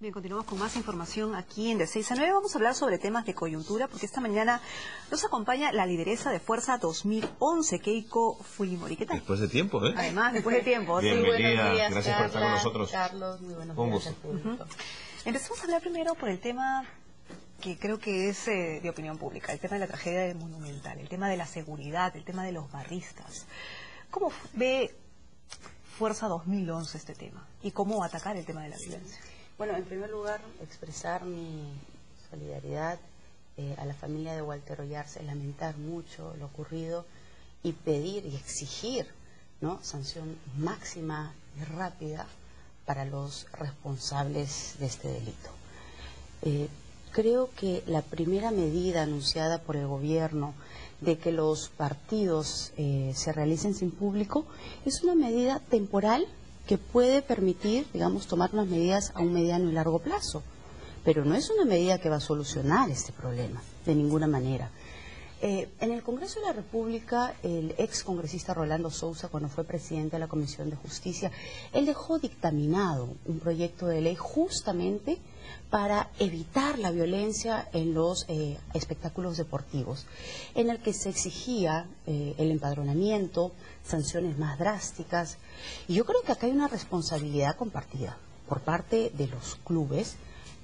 Bien, continuamos con más información aquí en De 6 a 9. Vamos a hablar sobre temas de coyuntura, porque esta mañana nos acompaña la lideresa de Fuerza 2011, Keiko Fujimori. ¿Qué tal? Después de tiempo, ¿eh? Además, después de tiempo. Bienvenida, sí, buenos días, gracias por estar con nosotros. Carlos, muy buenos Un días gusto. al público. Empezamos a hablar primero por el tema que creo que es de opinión pública, el tema de la tragedia del Monumental, el tema de la seguridad, el tema de los barristas. ¿Cómo ve Fuerza 2011 este tema? ¿Y cómo atacar el tema de la violencia? Bueno, en primer lugar, expresar mi solidaridad a la familia de Walter Oyarse, lamentar mucho lo ocurrido y pedir y exigir, ¿no?, sanción máxima y rápida para los responsables de este delito. Creo que la primera medida anunciada por el gobierno de que los partidos se realicen sin público es una medida temporal que puede permitir, digamos, tomar unas medidas a un mediano y largo plazo. Pero no es una medida que va a solucionar este problema, de ninguna manera. En el Congreso de la República, el ex congresista Rolando Sousa, cuando fue presidente de la Comisión de Justicia, él dejó dictaminado un proyecto de ley justamente para evitar la violencia en los espectáculos deportivos, en el que se exigía el empadronamiento, sanciones más drásticas. Y yo creo que acá hay una responsabilidad compartida por parte de los clubes,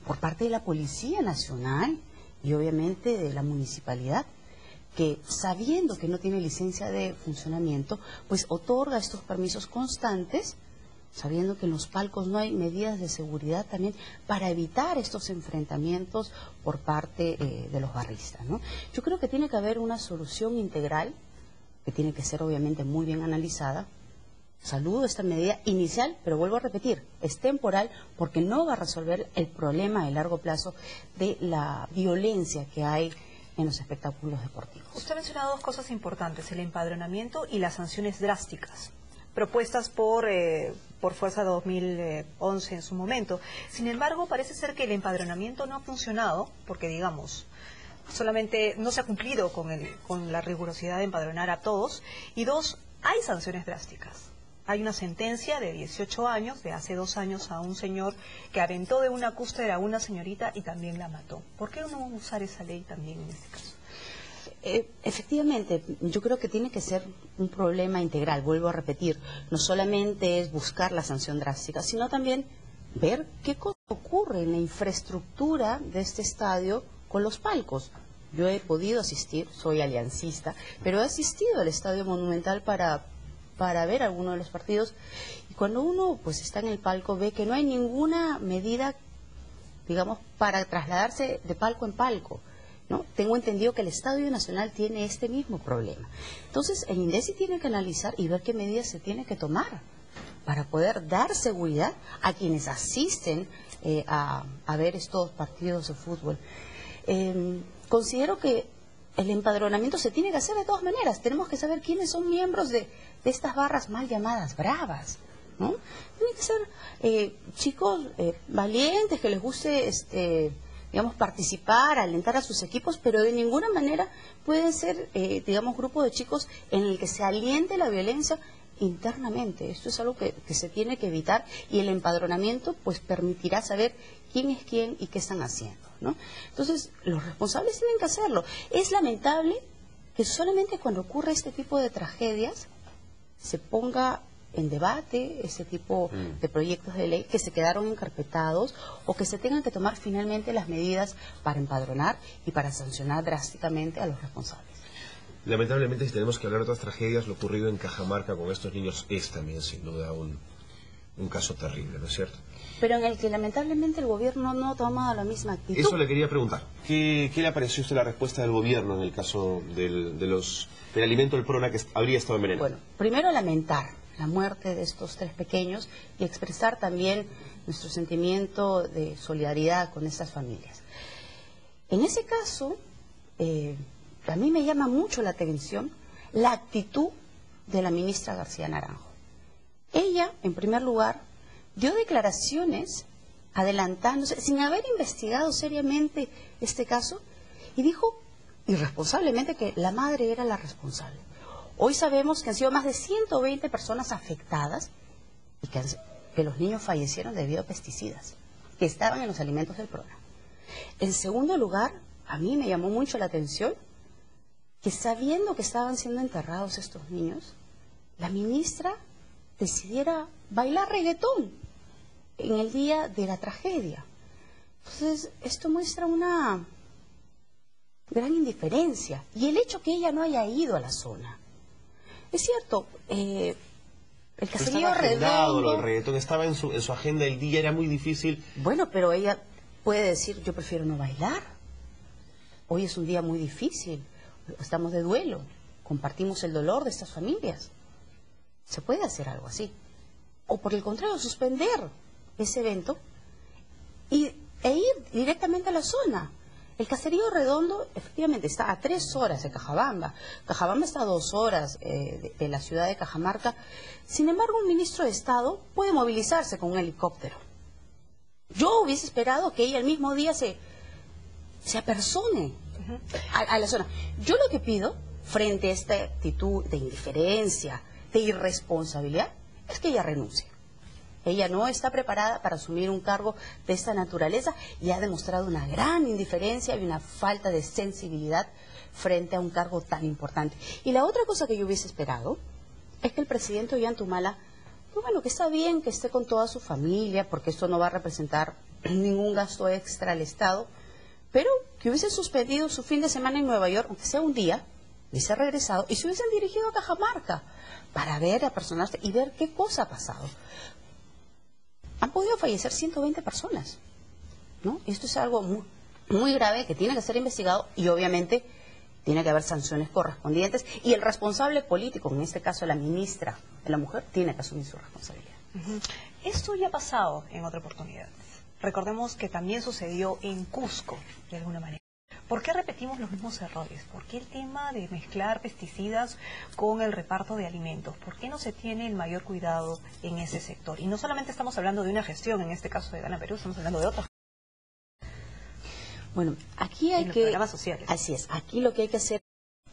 por parte de la Policía Nacional y obviamente de la municipalidad, que sabiendo que no tiene licencia de funcionamiento, pues otorga estos permisos constantes, sabiendo que en los palcos no hay medidas de seguridad también para evitar estos enfrentamientos por parte de los barristas, ¿no? Yo creo que tiene que haber una solución integral, que tiene que ser obviamente muy bien analizada. Saludo esta medida inicial, pero vuelvo a repetir, es temporal porque no va a resolver el problema de largo plazo de la violencia que hay en los espectáculos deportivos. Usted ha mencionado dos cosas importantes, el empadronamiento y las sanciones drásticas, propuestas por Fuerza 2011 en su momento. Sin embargo, parece ser que el empadronamiento no ha funcionado, porque digamos, solamente no se ha cumplido con la rigurosidad de empadronar a todos. Y dos, hay sanciones drásticas. Hay una sentencia de 18 años, de hace 2 años, a un señor que aventó de una cúspide a una señorita y también la mató. ¿Por qué no usar esa ley también en este caso? Efectivamente, yo creo que tiene que ser un problema integral, vuelvo a repetir. No solamente es buscar la sanción drástica, sino también ver qué cosa ocurre en la infraestructura de este estadio con los palcos. Yo he podido asistir, soy aliancista, pero he asistido al Estadio Monumental para ver alguno de los partidos, y cuando uno pues está en el palco ve que no hay ninguna medida, digamos, para trasladarse de palco en palco, ¿no? Tengo entendido que el Estadio Nacional tiene este mismo problema. Entonces, el INDECI tiene que analizar y ver qué medidas se tiene que tomar para poder dar seguridad a quienes asisten a ver estos partidos de fútbol. Considero que el empadronamiento se tiene que hacer de todas maneras. Tenemos que saber quiénes son miembros de estas barras mal llamadas bravas, ¿no? Tienen que ser chicos valientes, que les guste, digamos, participar, alentar a sus equipos, pero de ninguna manera pueden ser, digamos, grupos de chicos en el que se aliente la violencia internamente. Esto es algo que se tiene que evitar, y el empadronamiento pues permitirá saber quién es quién y qué están haciendo, ¿no? Entonces, los responsables tienen que hacerlo. Es lamentable que solamente cuando ocurre este tipo de tragedias se ponga en debate ese tipo de proyectos de ley que se quedaron encarpetados, o que se tengan que tomar finalmente las medidas para empadronar y para sancionar drásticamente a los responsables. Lamentablemente, si tenemos que hablar de otras tragedias, lo ocurrido en Cajamarca con estos niños es también sin duda un caso terrible, ¿no es cierto? Pero en el que lamentablemente el gobierno no ha tomado la misma actitud. Eso le quería preguntar. ¿Qué le pareció a usted la respuesta del gobierno en el caso del alimento del Prona que habría estado envenenado? Bueno, primero lamentar la muerte de estos 3 pequeños y expresar también nuestro sentimiento de solidaridad con estas familias. En ese caso, a mí me llama mucho la atención la actitud de la ministra García Naranjo. Ella, en primer lugar, dio declaraciones adelantándose, sin haber investigado seriamente este caso, y dijo irresponsablemente que la madre era la responsable. Hoy sabemos que han sido más de 120 personas afectadas y que los niños fallecieron debido a pesticidas. que estaban en los alimentos del programa. En segundo lugar, a mí me llamó mucho la atención que sabiendo que estaban siendo enterrados estos niños, la ministra decidiera bailar reggaetón en el día de la tragedia. Entonces, esto muestra una gran indiferencia. Y el hecho que ella no haya ido a la zona. Es cierto, el caserío Estaba agendado, lo del redondo... reggaetón estaba en su agenda del día, era muy difícil. Bueno, pero ella puede decir, yo prefiero no bailar. Hoy es un día muy difícil, estamos de duelo, compartimos el dolor de estas familias. Se puede hacer algo así. O por el contrario, suspender ese evento e ir directamente a la zona. El caserío redondo efectivamente está a 3 horas de Cajabamba. Cajabamba está a 2 horas de la ciudad de Cajamarca. Sin embargo, un ministro de Estado puede movilizarse con un helicóptero. Yo hubiese esperado que ella el mismo día se apersone a la zona. Yo lo que pido, frente a esta actitud de indiferencia, de irresponsabilidad, es que ella renuncie. Ella no está preparada para asumir un cargo de esta naturaleza y ha demostrado una gran indiferencia y una falta de sensibilidad frente a un cargo tan importante. Y la otra cosa que yo hubiese esperado es que el presidente Ollantumala, bueno, que está bien que esté con toda su familia, porque esto no va a representar ningún gasto extra al Estado, pero que hubiese suspendido su fin de semana en Nueva York, aunque sea un día, hubiese regresado y se hubiesen dirigido a Cajamarca para ver a personas y ver qué cosa ha pasado. Han podido fallecer 120 personas, ¿no? Esto es algo muy, muy grave que tiene que ser investigado y obviamente tiene que haber sanciones correspondientes y el responsable político, en este caso la ministra de la Mujer, tiene que asumir su responsabilidad. Esto ya ha pasado en otra oportunidad. Recordemos que también sucedió en Cusco, de alguna manera. ¿Por qué repetimos los mismos errores? ¿Por qué el tema de mezclar pesticidas con el reparto de alimentos? ¿Por qué no se tiene el mayor cuidado en ese sector? Y no solamente estamos hablando de una gestión, en este caso de Gana Perú, estamos hablando de otras. Bueno, aquí hay en los que... programas sociales. Así es, aquí lo que hay que hacer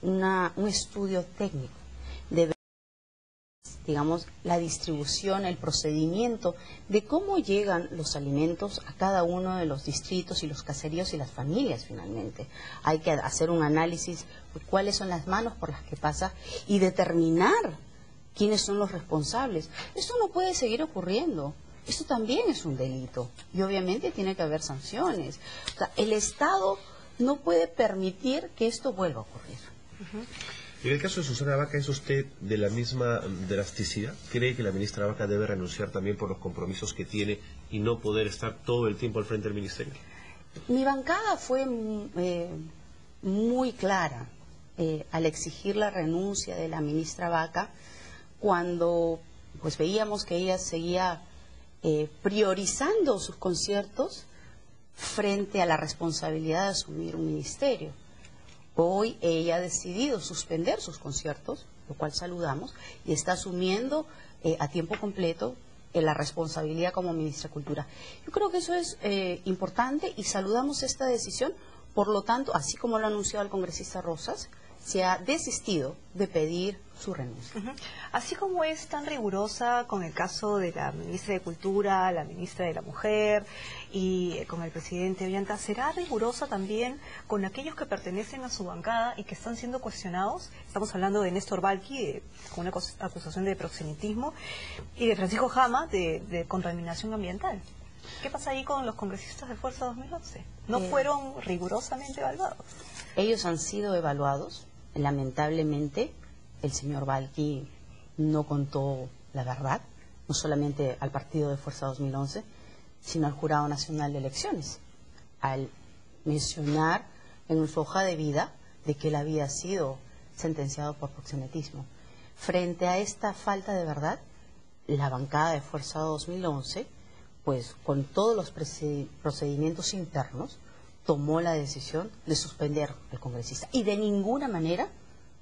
es un estudio técnico de ver, digamos, la distribución, el procedimiento de cómo llegan los alimentos a cada uno de los distritos y los caseríos y las familias finalmente. Hay que hacer un análisis de cuáles son las manos por las que pasa y determinar quiénes son los responsables. Esto no puede seguir ocurriendo. Esto también es un delito y obviamente tiene que haber sanciones. O sea, el Estado no puede permitir que esto vuelva a ocurrir. En el caso de Susana Vaca, ¿es usted de la misma drasticidad? ¿Cree que la ministra Vaca debe renunciar también por los compromisos que tiene y no poder estar todo el tiempo al frente del ministerio? Mi bancada fue muy clara al exigir la renuncia de la ministra Vaca cuando pues veíamos que ella seguía priorizando sus conciertos frente a la responsabilidad de asumir un ministerio. Hoy ella ha decidido suspender sus conciertos, lo cual saludamos, y está asumiendo a tiempo completo la responsabilidad como ministra de Cultura. Yo creo que eso es importante y saludamos esta decisión. Por lo tanto, así como lo ha anunciado el congresista Rosas, se ha desistido de pedir su renuncia. Así como es tan rigurosa con el caso de la ministra de Cultura, la ministra de la Mujer y con el presidente Ollanta, ¿será rigurosa también con aquellos que pertenecen a su bancada y que están siendo cuestionados? Estamos hablando de Néstor Balqui, con una acusación de proxenetismo, y de Francisco Jama, de contaminación ambiental. ¿Qué pasa ahí con los congresistas de Fuerza 2011? ¿No fueron rigurosamente evaluados? Ellos han sido evaluados. Lamentablemente, el señor Balqui no contó la verdad, no solamente al partido de Fuerza 2011, sino al Jurado Nacional de Elecciones, al mencionar en su hoja de vida de que él había sido sentenciado por proxenetismo. Frente a esta falta de verdad, la bancada de Fuerza 2011, pues con todos los procedimientos internos, tomó la decisión de suspender al congresista. Y de ninguna manera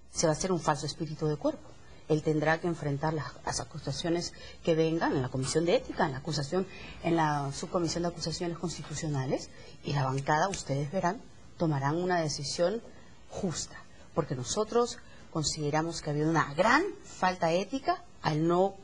se va a hacer un falso espíritu de cuerpo. Él tendrá que enfrentar las acusaciones que vengan en la Comisión de Ética, en la Subcomisión de Acusaciones Constitucionales, y la bancada, ustedes verán, tomarán una decisión justa. Porque nosotros consideramos que ha habido una gran falta ética al no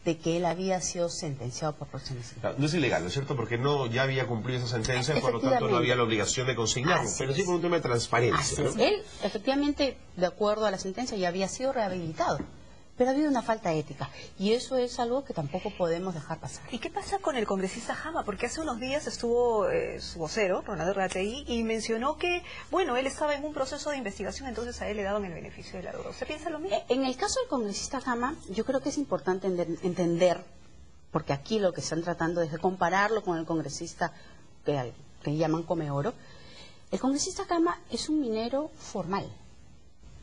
de que él había sido sentenciado por corrupción. No es ilegal, ¿no es cierto? Porque ya había cumplido esa sentencia, por lo tanto no había la obligación de consignarlo, pero sí por un tema de transparencia. ¿No? Él, efectivamente, de acuerdo a la sentencia, ya había sido rehabilitado, pero ha habido una falta ética, y eso es algo que tampoco podemos dejar pasar. ¿Y qué pasa con el congresista Jama? Porque hace unos días estuvo su vocero, Ronaldo Rategui, y mencionó que, bueno, él estaba en un proceso de investigación, entonces a él le daban el beneficio de la duda. ¿Usted piensa lo mismo? En el caso del congresista Jama, yo creo que es importante entender, porque aquí lo que están tratando es de compararlo con el congresista que llaman Comeoro. El congresista Jama es un minero formal,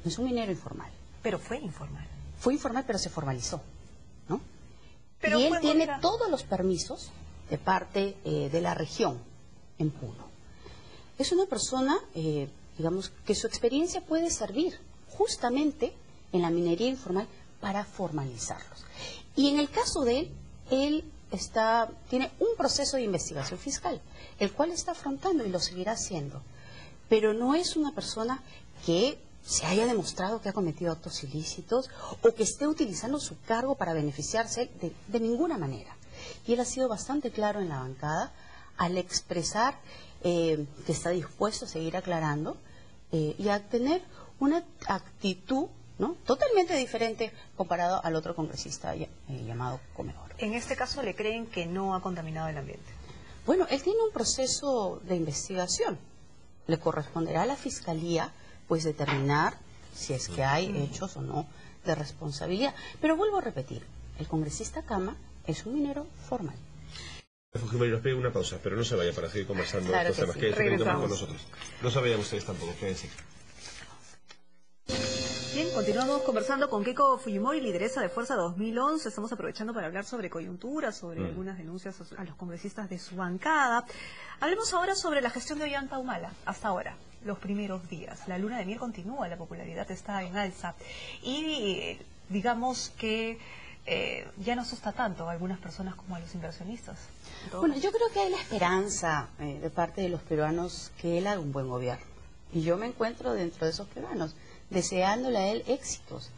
no es un minero informal. Pero fue informal. Fue informal, pero se formalizó, ¿no? Pero y él tiene todos los permisos de parte de la región en Puno. Es una persona, digamos, que su experiencia puede servir justamente en la minería informal para formalizarlos. Y en el caso de él tiene un proceso de investigación fiscal, el cual está afrontando y lo seguirá haciendo. Pero no es una persona que se haya demostrado que ha cometido actos ilícitos o que esté utilizando su cargo para beneficiarse de ninguna manera. Y él ha sido bastante claro en la bancada al expresar que está dispuesto a seguir aclarando y a tener una actitud, ¿no?, totalmente diferente comparado al otro congresista llamado Comeoro. En este caso, ¿le creen que no ha contaminado el ambiente? Bueno, él tiene un proceso de investigación. Le corresponderá a la Fiscalía pues determinar si es que hay hechos o no de responsabilidad. Pero vuelvo a repetir, el congresista Jama es un minero formal. Fujimori, nos pide una pausa, pero no se vaya para seguir conversando Claro estos temas. sí. Quédense un poquito más con nosotros. No se vayan ustedes tampoco, quédense. Bien, continuamos conversando con Keiko Fujimori, lideresa de Fuerza 2011. Estamos aprovechando para hablar sobre coyuntura, sobre algunas denuncias a los congresistas de su bancada. Hablemos ahora sobre la gestión de Ollanta Humala, hasta ahora, los primeros días. La luna de miel continúa, la popularidad está en alza y digamos que ya no asusta tanto a algunas personas como a los inversionistas. Bueno, yo creo que hay la esperanza de parte de los peruanos que él haga un buen gobierno. Y yo me encuentro dentro de esos peruanos, deseándole a él éxitos,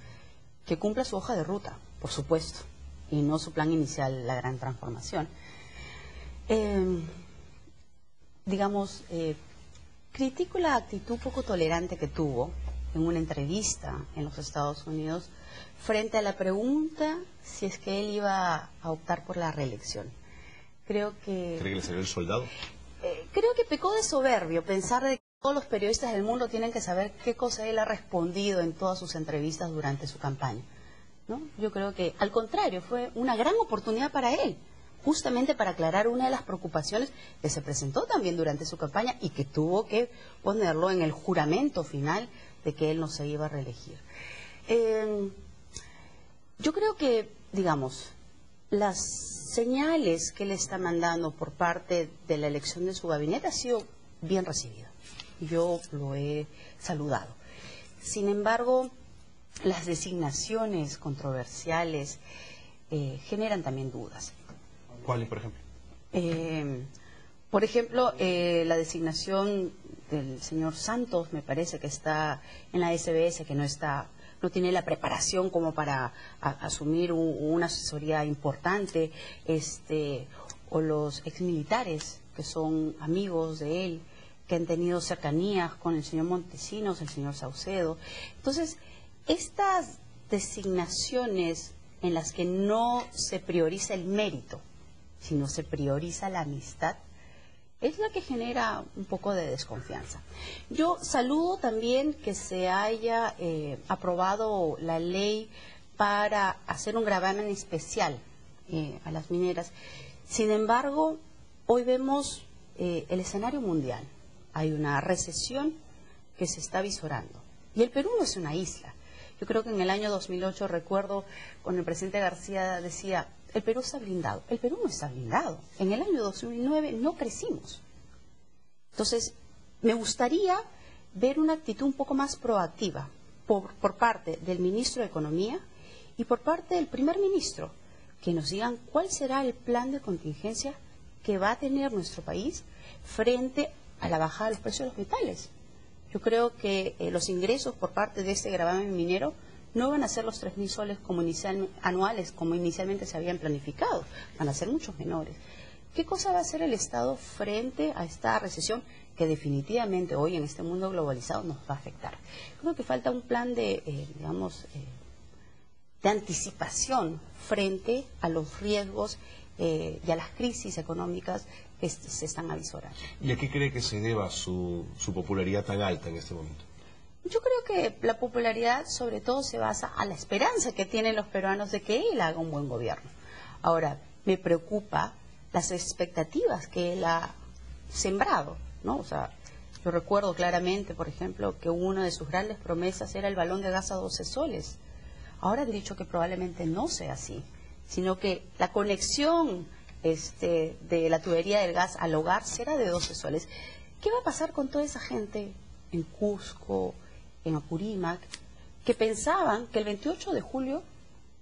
que cumpla su hoja de ruta, por supuesto, y no su plan inicial, la gran transformación. Critico la actitud poco tolerante que tuvo en una entrevista en los Estados Unidos frente a la pregunta si es que él iba a optar por la reelección. ¿Cree que le salió el soldado? Creo que pecó de soberbio pensar de que todos los periodistas del mundo tienen que saber qué cosa él ha respondido en todas sus entrevistas durante su campaña, ¿no? Yo creo que, al contrario, fue una gran oportunidad para él, justamente para aclarar una de las preocupaciones que se presentó también durante su campaña y que tuvo que ponerlo en el juramento final de que él no se iba a reelegir. Yo creo que, digamos, las señales que él está mandando por parte de la elección de su gabinete ha sido bien recibida. Yo lo he saludado. Sin embargo, las designaciones controversiales generan también dudas. ¿Cuáles, por ejemplo? Por ejemplo, la designación del señor Santos, me parece que está en la SBS, que no tiene la preparación como para asumir una asesoría importante, o los exmilitares que son amigos de él, que han tenido cercanías con el señor Montesinos, el señor Saucedo. Entonces, estas designaciones en las que no se prioriza el mérito, sino se prioriza la amistad, es la que genera un poco de desconfianza. Yo saludo también que se haya aprobado la ley para hacer un gravamen especial a las mineras. Sin embargo, hoy vemos el escenario mundial. Hay una recesión que se está visorando. Y el Perú no es una isla. Yo creo que en el año 2008, recuerdo, cuando el presidente García decía, el Perú está blindado. El Perú no está blindado. En el año 2009 no crecimos. Entonces, me gustaría ver una actitud un poco más proactiva por parte del ministro de Economía y por parte del primer ministro, que nos digan cuál será el plan de contingencia que va a tener nuestro país frente a la bajada de los precios de los metales. Yo creo que los ingresos por parte de este gravamen minero no van a ser los 3.000 soles como anuales, como inicialmente se habían planificado, van a ser muchos menores. ¿Qué cosa va a hacer el Estado frente a esta recesión que definitivamente hoy en este mundo globalizado nos va a afectar? Creo que falta un plan de, de anticipación frente a los riesgos y a las crisis económicas que se están avisorando. ¿Y a qué cree que se deba su popularidad tan alta en este momento? Yo creo que la popularidad sobre todo se basa a la esperanza que tienen los peruanos de que él haga un buen gobierno. Ahora, me preocupa las expectativas que él ha sembrado, ¿no? O sea, yo recuerdo claramente, por ejemplo, que una de sus grandes promesas era el balón de gas a 12 soles. Ahora han dicho que probablemente no sea así, sino que la conexión de la tubería del gas al hogar será de 12 soles. ¿Qué va a pasar con toda esa gente en Cusco, en Apurímac, que pensaban que el 28 de julio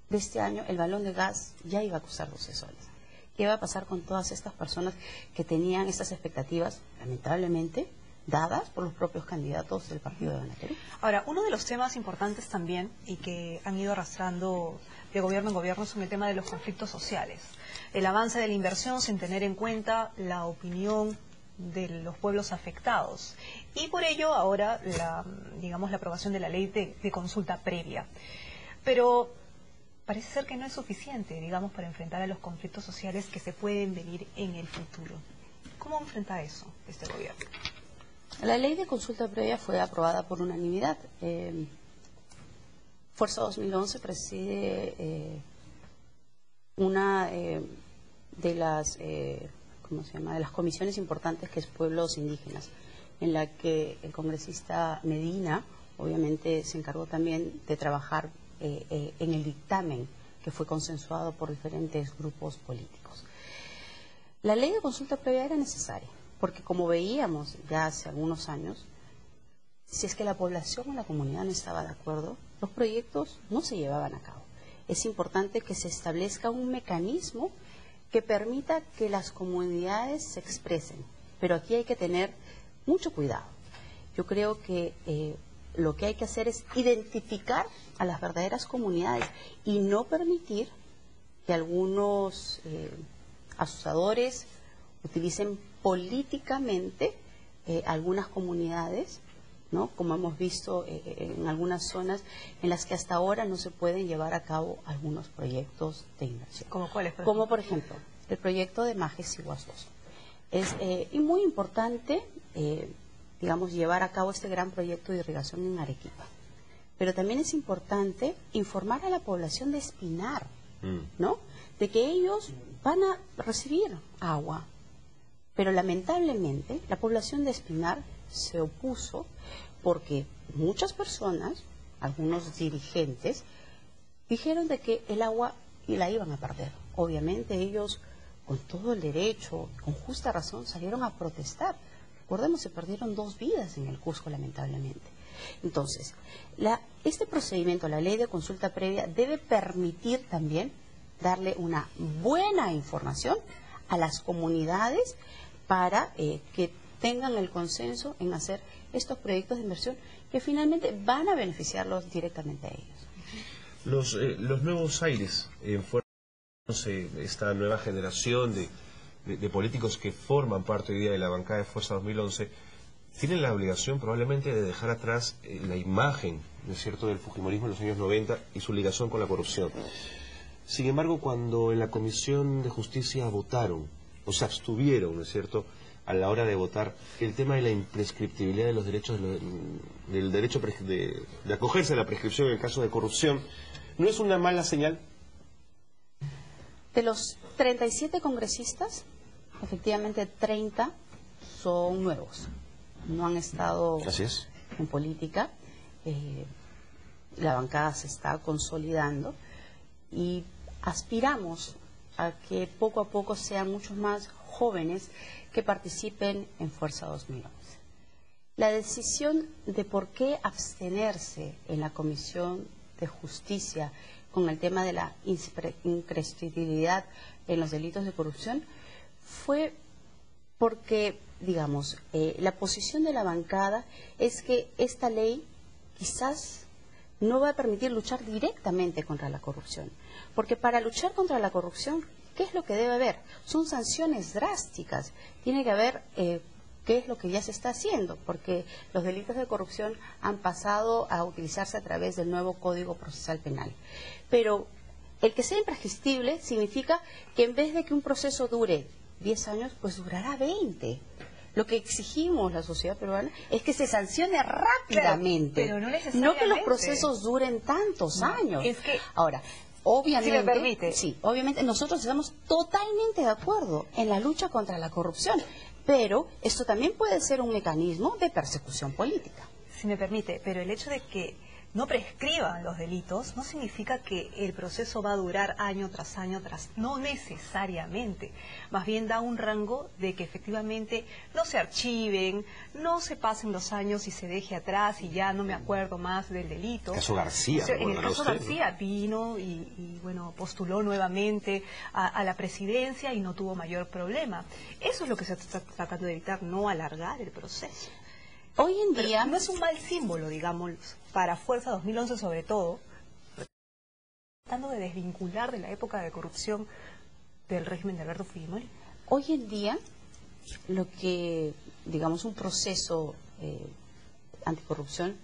de este año el balón de gas ya iba a costar 12 soles? ¿Qué va a pasar con todas estas personas que tenían estas expectativas, lamentablemente, dadas por los propios candidatos del partido de Gana Perú? Ahora, uno de los temas importantes también y que han ido arrastrando de gobierno en gobierno son el tema de los conflictos sociales. El avance de la inversión sin tener en cuenta la opinión de los pueblos afectados. Y por ello ahora, la aprobación de la ley de consulta previa. Pero parece ser que no es suficiente, para enfrentar a los conflictos sociales que se pueden venir en el futuro. ¿Cómo enfrenta eso este gobierno? La ley de consulta previa fue aprobada por unanimidad. Fuerza 2011 preside una de las de las comisiones importantes, que es Pueblos Indígenas, en la que el congresista Medina obviamente se encargó también de trabajar en el dictamen que fue consensuado por diferentes grupos políticos. La ley de consulta previa era necesaria, porque como veíamos ya hace algunos años, si es que la población o la comunidad no estaba de acuerdo, los proyectos no se llevaban a cabo. Es importante que se establezca un mecanismo que permita que las comunidades se expresen, pero aquí hay que tener mucho cuidado. Yo creo que lo que hay que hacer es identificar a las verdaderas comunidades y no permitir que algunos asusadores utilicen políticamente algunas comunidades, ¿no? Como hemos visto en algunas zonas en las que hasta ahora no se pueden llevar a cabo algunos proyectos de inversión. ¿Como cuáles? Como por ejemplo, el proyecto de Majes Iguazos. Es muy importante, llevar a cabo este gran proyecto de irrigación en Arequipa. Pero también es importante informar a la población de Espinar, ¿no? De que ellos van a recibir agua. Pero lamentablemente la población de Espinar se opuso porque muchas personas, algunos dirigentes, dijeron de que el agua la iban a perder. Obviamente ellos, con todo el derecho, con justa razón, salieron a protestar. Recordemos, se perdieron 2 vidas en el Cusco, lamentablemente. Entonces, este procedimiento, la ley de consulta previa, debe permitir también darle una buena información a las comunidades para que tengan el consenso en hacer estos proyectos de inversión que finalmente van a beneficiarlos directamente a ellos. Los nuevos aires en esta nueva generación de políticos que forman parte hoy día de la bancada de Fuerza 2011 tienen la obligación probablemente de dejar atrás la imagen, ¿no es cierto?, del fujimorismo en los años 90 y su ligación con la corrupción. Sin embargo, cuando en la Comisión de Justicia votaron, o se abstuvieron, ¿no es cierto?, a la hora de votar, el tema de la imprescriptibilidad de los derechos, del derecho de acogerse a la prescripción en el caso de corrupción, ¿no es una mala señal? De los 37 congresistas, efectivamente 30 son nuevos. No han estado en política. La bancada se está consolidando y aspiramos a que poco a poco sean muchos más jóvenes que participen en Fuerza 2011. La decisión de por qué abstenerse en la Comisión de Justicia con el tema de la imprescriptibilidad en los delitos de corrupción fue porque, la posición de la bancada es que esta ley quizás no va a permitir luchar directamente contra la corrupción. Porque para luchar contra la corrupción, ¿qué es lo que debe haber? Son sanciones drásticas. Tiene que haber qué es lo que ya se está haciendo, porque los delitos de corrupción han pasado a utilizarse a través del nuevo Código Procesal Penal. Pero el que sea imprescriptible significa que en vez de que un proceso dure 10 años, pues durará 20. Lo que exigimos la sociedad peruana es que se sancione rápidamente, pero no necesariamente. No que los procesos duren tantos años. Es que, ahora, obviamente, si me permite. Sí, obviamente nosotros estamos totalmente de acuerdo en la lucha contra la corrupción, pero esto también puede ser un mecanismo de persecución política. Si me permite, pero el hecho de que no prescriban los delitos no significa que el proceso va a durar año tras, no necesariamente. Más bien da un rango de que efectivamente no se archiven, no se pasen los años y se deje atrás y ya no me acuerdo más del delito. Caso García. O sea, en el caso García vino y bueno, postuló nuevamente a la presidencia y no tuvo mayor problema. Eso es lo que se está tratando de evitar, no alargar el proceso. Hoy en día... Pero no es un mal símbolo, digamos, para Fuerza 2011 sobre todo, tratando de desvincular de la época de corrupción del régimen de Alberto Fujimori. Hoy en día, lo que, digamos, un proceso anticorrupción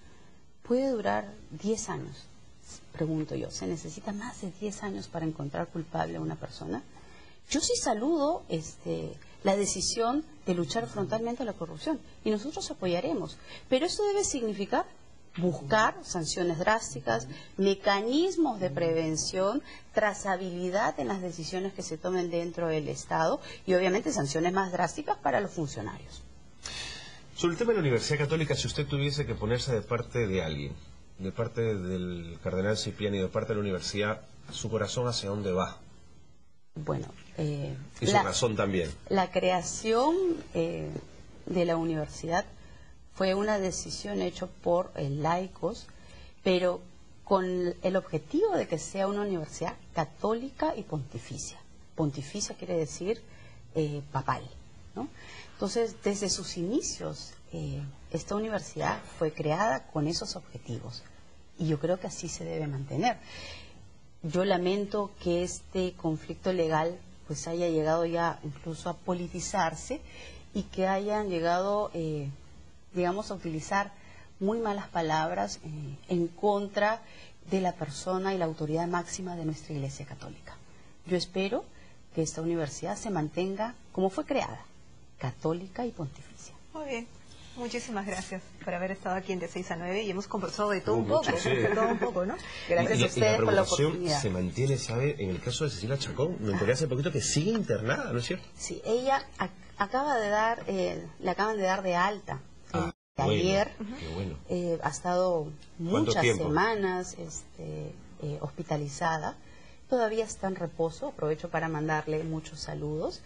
puede durar 10 años, pregunto yo. ¿Se necesita más de 10 años para encontrar culpable a una persona? Yo sí saludo la decisión de luchar frontalmente a la corrupción y nosotros apoyaremos. Pero eso debe significar buscar sanciones drásticas, mecanismos de prevención, trazabilidad en las decisiones que se tomen dentro del Estado y obviamente sanciones más drásticas para los funcionarios. Sobre el tema de la Universidad Católica, si usted tuviese que ponerse de parte de alguien, de parte del cardenal Cipriani, de parte de la universidad, su corazón ¿hacia dónde va? Bueno, y su razón también. La creación de la universidad fue una decisión hecha por laicos, pero con el objetivo de que sea una universidad católica y pontificia. Pontificia quiere decir papal, ¿no? Entonces, desde sus inicios, esta universidad fue creada con esos objetivos y yo creo que así se debe mantener. Yo lamento que este conflicto legal pues haya llegado ya incluso a politizarse y que hayan llegado, digamos, a utilizar muy malas palabras en contra de la persona y la autoridad máxima de nuestra Iglesia Católica. Yo espero que esta universidad se mantenga como fue creada, católica y pontificia. Muy bien. Muchísimas gracias por haber estado aquí en De 6 a 9 y hemos conversado de todo un mucho, poco, sí. de todo un poco, ¿no? Gracias a ustedes por la oportunidad. Se mantiene, ¿sabe? En el caso de Cecilia Chacón, me enteré hace poquito que sigue internada, ¿no es cierto? Sí, ella acaba de dar, le acaban de dar de alta. Ayer, qué bueno. Ha estado muchas tiempo? semanas hospitalizada. Todavía está en reposo. Aprovecho para mandarle muchos saludos.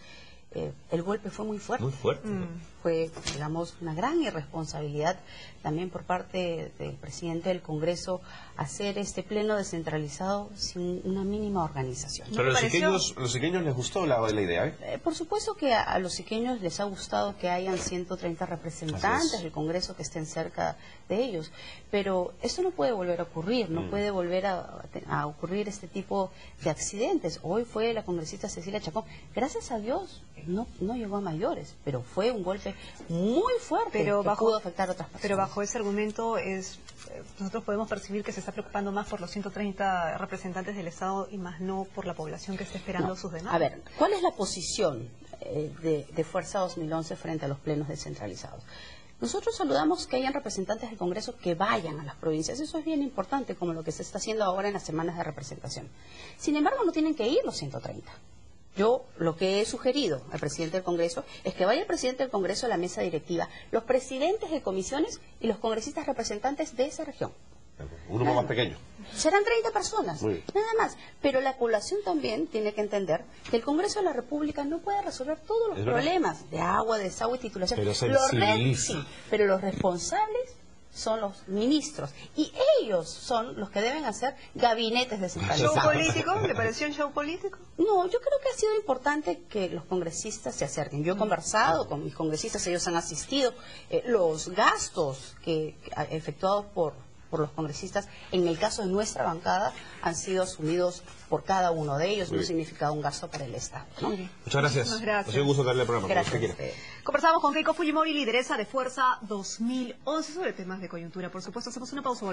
El golpe fue muy fuerte. Muy fuerte. Fue, digamos, una gran irresponsabilidad también por parte del presidente del Congreso hacer este pleno descentralizado sin una mínima organización. Pero a los siqueños les gustó la idea, ¿eh? Por supuesto que a los siqueños les ha gustado que hayan 130 representantes del Congreso que estén cerca de ellos, pero esto no puede volver a ocurrir, no puede volver a ocurrir este tipo de accidentes. Hoy fue la congresista Cecilia Chacón, gracias a Dios no llegó a mayores, pero fue un golpe muy fuerte pero que pudo afectar a otras personas. Pero bajo ese argumento nosotros podemos percibir que se está preocupando más por los 130 representantes del Estado y más no por la población que está esperando sus demandas. A ver, ¿cuál es la posición de Fuerza 2011 frente a los plenos descentralizados? Nosotros saludamos que hayan representantes del Congreso que vayan a las provincias. Eso es bien importante, como lo que se está haciendo ahora en las semanas de representación. Sin embargo, no tienen que ir los 130. Yo lo que he sugerido al presidente del Congreso es que vaya el presidente del Congreso a la mesa directiva, los presidentes de comisiones y los congresistas representantes de esa región. Un grupo más pequeño. Serán 30 personas, nada más. Pero la población también tiene que entender que el Congreso de la República no puede resolver todos los problemas de agua, desagüe y titulación. Pero sensibiliza. Sí, pero los responsables son los ministros y ellos son los que deben hacer gabinetes descentralizados. ¿Show político? ¿Le pareció un show político? No, yo creo que ha sido importante que los congresistas se acerquen. Yo he conversado con mis congresistas, ellos han asistido. Los gastos efectuados por por los congresistas, en el caso de nuestra bancada, han sido asumidos por cada uno de ellos, no significa un gasto para el Estado, ¿no? Muchas gracias. Muchísimas gracias. Ha sido un gusto darle el programa. Gracias. Como usted quiera. Conversamos con Keiko Fujimori, lideresa de Fuerza 2011, sobre temas de coyuntura. Por supuesto, hacemos una pausa.